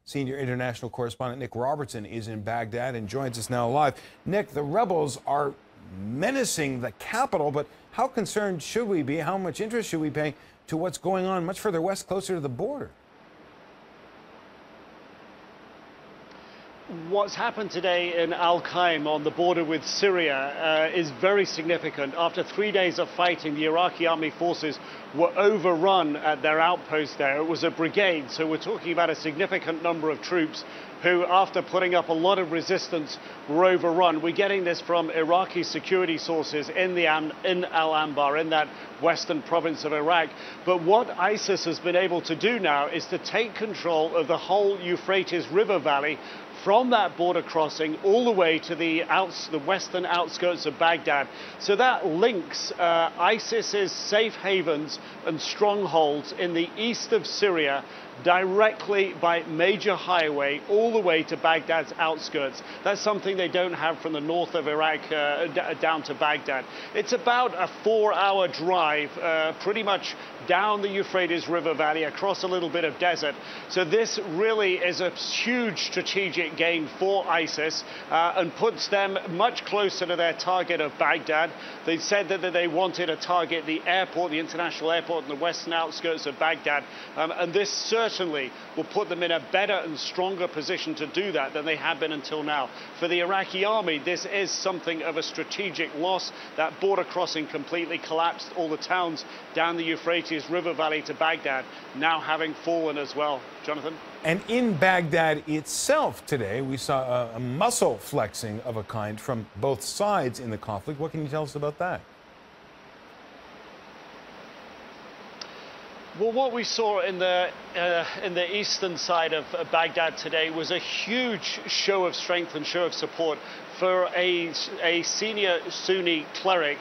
Senior international correspondent Nick Robertson is in Baghdad and joins us now live. Nick, the rebels are menacing the capital, but how concerned should we be? How much interest should we pay to what's going on much further west, closer to the border? What's happened today in Al-Qaim on the border with Syria is very significant. After 3 days of fighting, the Iraqi army forces were overrun at their outpost there. It was a brigade, so we're talking about a significant number of troops who, after putting up a lot of resistance, were overrun. We're getting this from Iraqi security sources in Al-Anbar, in that western province of Iraq. But what ISIS has been able to do now is to take control of the whole Euphrates River Valley, from that border crossing all the way to the western outskirts of Baghdad. So that links ISIS's safe havens and strongholds in the east of Syria directly by major highway all the way to Baghdad's outskirts. That's something they don't have from the north of Iraq down to Baghdad. It's about a 4-hour drive, pretty much down the Euphrates River Valley, across a little bit of desert. So this really is a huge strategic gain for ISIS and puts them much closer to their target of Baghdad. They said that they wanted to target the airport, the international airport in the western outskirts of Baghdad, and this certainly will put them in a better and stronger position to do that than they have been until now. For the Iraqi army, this is something of a strategic loss. That border crossing completely collapsed, all the towns down the Euphrates River Valley to Baghdad now having fallen as well. Jonathan? And in Baghdad itself today, we saw a muscle flexing of a kind from both sides in the conflict. What can you tell us about that? Well, what we saw in the eastern side of Baghdad today was a huge show of strength and show of support for a senior Sunni cleric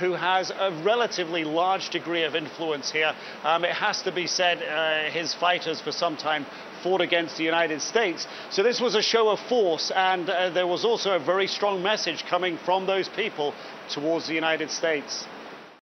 who has a relatively large degree of influence here. It has to be said, his fighters for some time fought against the United States. So this was a show of force, and there was also a very strong message coming from those people towards the United States.